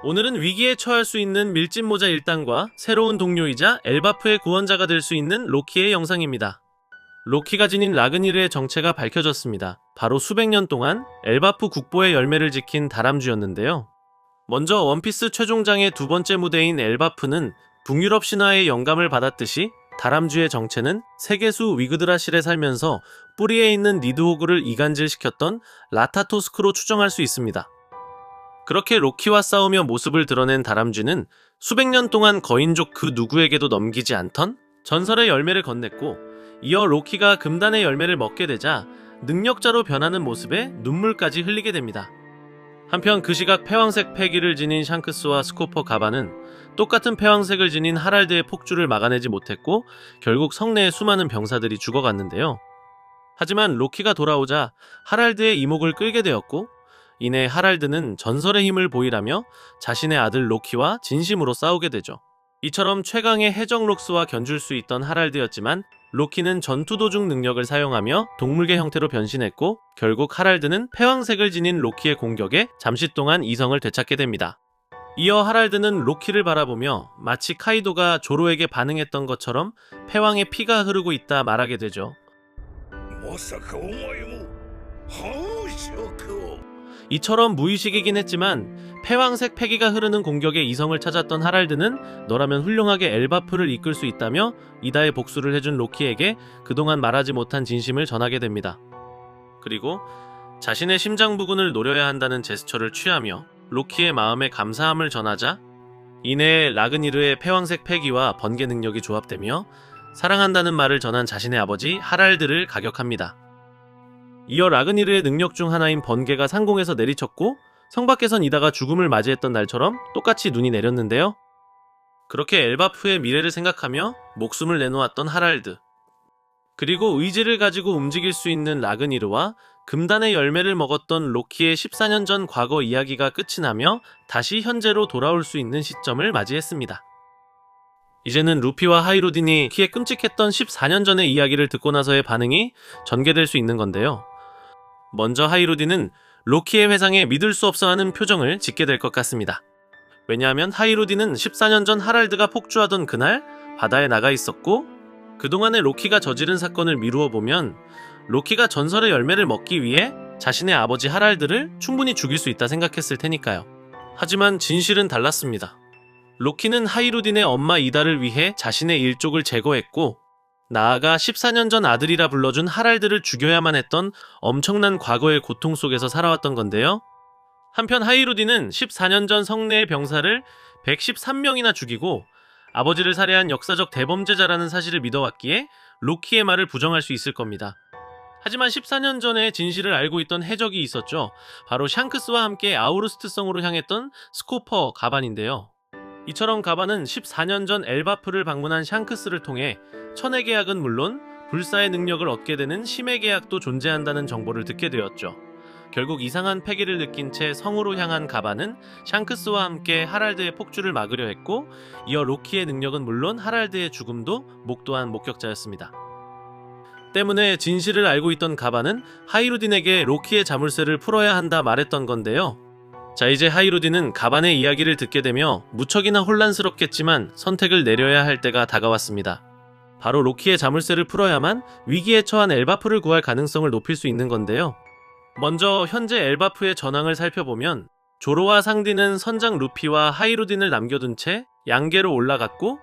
오늘은 위기에 처할 수 있는 밀짚모자 일당과 새로운 동료이자 엘바프의 구원자가 될 수 있는 로키의 영상입니다. 로키가 지닌 라그니르의 정체가 밝혀졌습니다. 바로 수백 년 동안 엘바프 국보의 열매를 지킨 다람쥐였는데요. 먼저 원피스 최종장의 두 번째 무대인 엘바프는 북유럽 신화의 영감을 받았듯이 다람쥐의 정체는 세계수 위그드라실에 살면서 뿌리에 있는 니드호그를 이간질시켰던 라타토스크로 추정할 수 있습니다. 그렇게 로키와 싸우며 모습을 드러낸 다람쥐는 수백 년 동안 거인족 그 누구에게도 넘기지 않던 전설의 열매를 건넸고, 이어 로키가 금단의 열매를 먹게 되자 능력자로 변하는 모습에 눈물까지 흘리게 됩니다. 한편 그 시각 패왕색 패기를 지닌 샹크스와 스코퍼 가바는 똑같은 패왕색을 지닌 하랄드의 폭주를 막아내지 못했고 결국 성내의 수많은 병사들이 죽어갔는데요. 하지만 로키가 돌아오자 하랄드의 이목을 끌게 되었고, 이내 하랄드는 전설의 힘을 보이라며 자신의 아들 로키와 진심으로 싸우게 되죠. 이처럼 최강의 해적 록스와 견줄 수 있던 하랄드였지만 로키는 전투 도중 능력을 사용하며 동물개 형태로 변신했고, 결국 하랄드는 패왕색을 지닌 로키의 공격에 잠시 동안 이성을 되찾게 됩니다. 이어 하랄드는 로키를 바라보며 마치 카이도가 조로에게 반응했던 것처럼 패왕의 피가 흐르고 있다 말하게 되죠. 이처럼 무의식이긴 했지만 패왕색 패기가 흐르는 공격에 이성을 찾았던 하랄드는 너라면 훌륭하게 엘바프를 이끌 수 있다며 이다의 복수를 해준 로키에게 그동안 말하지 못한 진심을 전하게 됩니다. 그리고 자신의 심장 부근을 노려야 한다는 제스처를 취하며 로키의 마음에 감사함을 전하자 이내 라그니르의 패왕색 패기와 번개 능력이 조합되며 사랑한다는 말을 전한 자신의 아버지 하랄드를 가격합니다. 이어 라그니르의 능력 중 하나인 번개가 상공에서 내리쳤고 성 밖에선 이다가 죽음을 맞이했던 날처럼 똑같이 눈이 내렸는데요. 그렇게 엘바프의 미래를 생각하며 목숨을 내놓았던 하랄드, 그리고 의지를 가지고 움직일 수 있는 라그니르와 금단의 열매를 먹었던 로키의 14년 전 과거 이야기가 끝이 나며 다시 현재로 돌아올 수 있는 시점을 맞이했습니다. 이제는 루피와 하이루딘이 키에 끔찍했던 14년 전의 이야기를 듣고 나서의 반응이 전개될 수 있는 건데요. 먼저 하이루딘은 로키의 회상에 믿을 수 없어 하는 표정을 짓게 될 것 같습니다. 왜냐하면 하이루딘은 14년 전 하랄드가 폭주하던 그날 바다에 나가 있었고, 그동안의 로키가 저지른 사건을 미루어 보면 로키가 전설의 열매를 먹기 위해 자신의 아버지 하랄드를 충분히 죽일 수 있다 생각했을 테니까요. 하지만 진실은 달랐습니다. 로키는 하이루딘의 엄마 이다를 위해 자신의 일족을 제거했고, 나아가 14년 전 아들이라 불러준 하랄드를 죽여야만 했던 엄청난 과거의 고통 속에서 살아왔던 건데요. 한편 하이루딘은 14년 전 성내의 병사를 113명이나 죽이고 아버지를 살해한 역사적 대범죄자라는 사실을 믿어왔기에 로키의 말을 부정할 수 있을 겁니다. 하지만 14년 전의 진실을 알고 있던 해적이 있었죠. 바로 샹크스와 함께 아우르스트 성으로 향했던 스코퍼 가반인데요. 이처럼 가반은 14년 전 엘바프를 방문한 샹크스를 통해 천의 계약은 물론 불사의 능력을 얻게 되는 심의 계약도 존재한다는 정보를 듣게 되었죠. 결국 이상한 패기를 느낀 채 성으로 향한 가반은 샹크스와 함께 하랄드의 폭주를 막으려 했고, 이어 로키의 능력은 물론 하랄드의 죽음도 목도한 목격자였습니다. 때문에 진실을 알고 있던 가반은 하이루딘에게 로키의 자물쇠를 풀어야 한다 말했던 건데요. 자, 이제 하이루딘은 가반의 이야기를 듣게 되며 무척이나 혼란스럽겠지만 선택을 내려야 할 때가 다가왔습니다. 바로 로키의 자물쇠를 풀어야만 위기에 처한 엘바프를 구할 가능성을 높일 수 있는 건데요. 먼저 현재 엘바프의 전황을 살펴보면 조로와 상디는 선장 루피와 하이루딘을 남겨둔 채 양계로 올라갔고,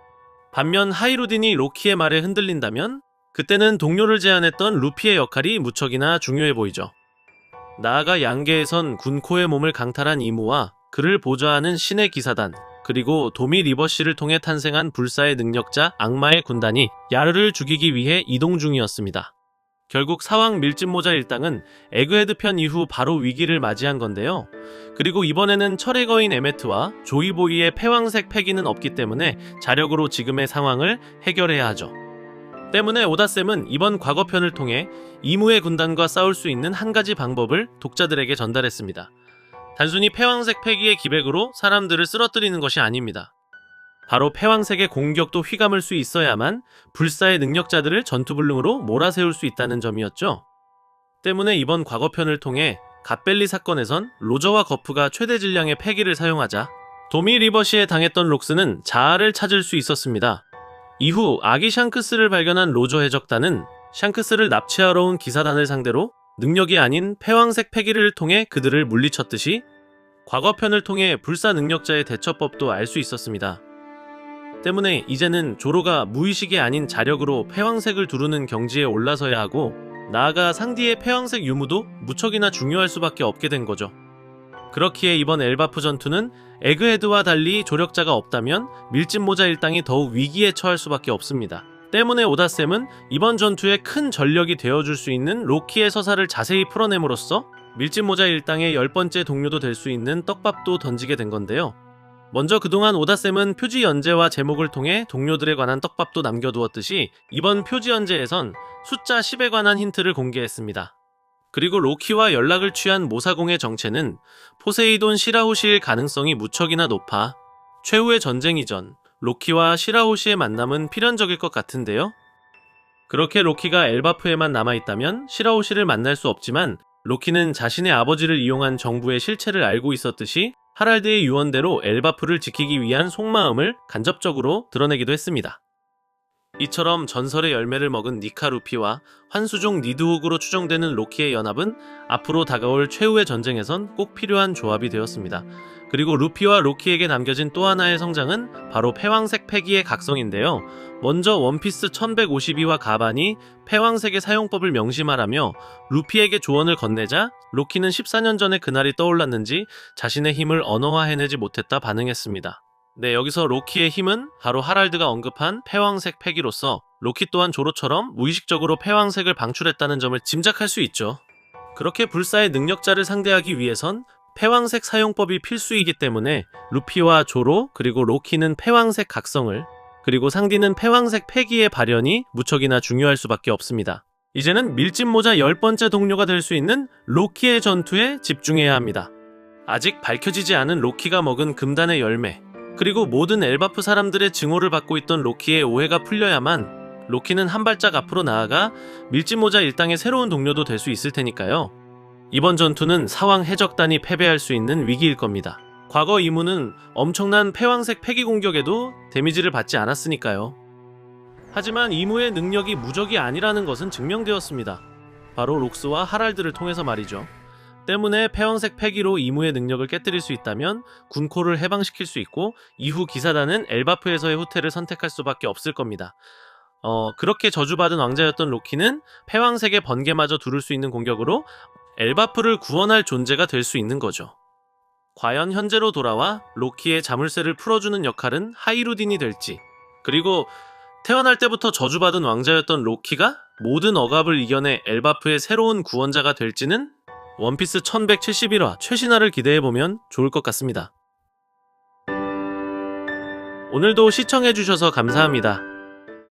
반면 하이루딘이 로키의 말에 흔들린다면 그때는 동료를 제안했던 루피의 역할이 무척이나 중요해 보이죠. 나아가 양계에선 군코의 몸을 강탈한 이무와 그를 보좌하는 신의 기사단, 그리고 도미 리버씨를 통해 탄생한 불사의 능력자 악마의 군단이 야르를 죽이기 위해 이동 중이었습니다. 결국 사왕 밀짚모자 일당은 에그헤드 편 이후 바로 위기를 맞이한 건데요. 그리고 이번에는 철의 거인 에메트와 조이보이의 패왕색 패기는 없기 때문에 자력으로 지금의 상황을 해결해야 하죠. 때문에 오다쌤은 이번 과거편을 통해 이무의 군단과 싸울 수 있는 한 가지 방법을 독자들에게 전달했습니다. 단순히 패왕색 패기의 기백으로 사람들을 쓰러뜨리는 것이 아닙니다. 바로 패왕색의 공격도 휘감을 수 있어야만 불사의 능력자들을 전투불능으로 몰아세울 수 있다는 점이었죠. 때문에 이번 과거편을 통해 갓벨리 사건에선 로저와 거프가 최대 질량의 패기를 사용하자 도미 리버시에 당했던 록스는 자아를 찾을 수 있었습니다. 이후 아기 샹크스를 발견한 로저 해적단은 샹크스를 납치하러 온 기사단을 상대로 능력이 아닌 패왕색 패기를 통해 그들을 물리쳤듯이 과거편을 통해 불사 능력자의 대처법도 알 수 있었습니다. 때문에 이제는 조로가 무의식이 아닌 자력으로 패왕색을 두르는 경지에 올라서야 하고, 나아가 상디의 패왕색 유무도 무척이나 중요할 수밖에 없게 된 거죠. 그렇기에 이번 엘바프 전투는 에그헤드와 달리 조력자가 없다면 밀짚모자 일당이 더욱 위기에 처할 수밖에 없습니다. 때문에 오다쌤은 이번 전투에 큰 전력이 되어줄 수 있는 로키의 서사를 자세히 풀어냄으로써 밀짚모자 일당의 10번째 동료도 될 수 있는 떡밥도 던지게 된 건데요. 먼저 그동안 오다쌤은 표지 연재와 제목을 통해 동료들에 관한 떡밥도 남겨두었듯이 이번 표지 연재에선 숫자 10에 관한 힌트를 공개했습니다. 그리고 로키와 연락을 취한 모사공의 정체는 포세이돈 시라호시일 가능성이 무척이나 높아 최후의 전쟁 이전 로키와 시라호시의 만남은 필연적일 것 같은데요. 그렇게 로키가 엘바프에만 남아있다면 시라호시를 만날 수 없지만, 로키는 자신의 아버지를 이용한 정부의 실체를 알고 있었듯이 하랄드의 유언대로 엘바프를 지키기 위한 속마음을 간접적으로 드러내기도 했습니다. 이처럼 전설의 열매를 먹은 니카 루피와 환수종 니드혹으로 추정되는 로키의 연합은 앞으로 다가올 최후의 전쟁에선 꼭 필요한 조합이 되었습니다. 그리고 루피와 로키에게 남겨진 또 하나의 성장은 바로 패왕색 패기의 각성인데요. 먼저 원피스 1152와 가반이 패왕색의 사용법을 명심하라며 루피에게 조언을 건네자 로키는 14년 전에 그날이 떠올랐는지 자신의 힘을 언어화해내지 못했다 반응했습니다. 네, 여기서 로키의 힘은 바로 하랄드가 언급한 패왕색 패기로서 로키 또한 조로처럼 무의식적으로 패왕색을 방출했다는 점을 짐작할 수 있죠. 그렇게 불사의 능력자를 상대하기 위해선 패왕색 사용법이 필수이기 때문에 루피와 조로 그리고 로키는 패왕색 각성을, 그리고 상디는 패왕색 패기의 발현이 무척이나 중요할 수밖에 없습니다. 이제는 밀짚모자 10번째 동료가 될 수 있는 로키의 전투에 집중해야 합니다. 아직 밝혀지지 않은 로키가 먹은 금단의 열매, 그리고 모든 엘바프 사람들의 증오를 받고 있던 로키의 오해가 풀려야만 로키는 한 발짝 앞으로 나아가 밀짚모자 일당의 새로운 동료도 될 수 있을 테니까요. 이번 전투는 사왕 해적단이 패배할 수 있는 위기일 겁니다. 과거 이무는 엄청난 패왕색 패기 공격에도 데미지를 받지 않았으니까요. 하지만 이무의 능력이 무적이 아니라는 것은 증명되었습니다. 바로 록스와 하랄드를 통해서 말이죠. 때문에 패왕색 패기로 이무의 능력을 깨뜨릴 수 있다면 군코를 해방시킬 수 있고, 이후 기사단은 엘바프에서의 후퇴를 선택할 수밖에 없을 겁니다. 그렇게 저주받은 왕자였던 로키는 패왕색의 번개마저 두를 수 있는 공격으로 엘바프를 구원할 존재가 될 수 있는 거죠. 과연 현재로 돌아와 로키의 자물쇠를 풀어주는 역할은 하이루딘이 될지, 그리고 태어날 때부터 저주받은 왕자였던 로키가 모든 억압을 이겨내 엘바프의 새로운 구원자가 될지는 원피스 1171화 최신화를 기대해보면 좋을 것 같습니다. 오늘도 시청해주셔서 감사합니다.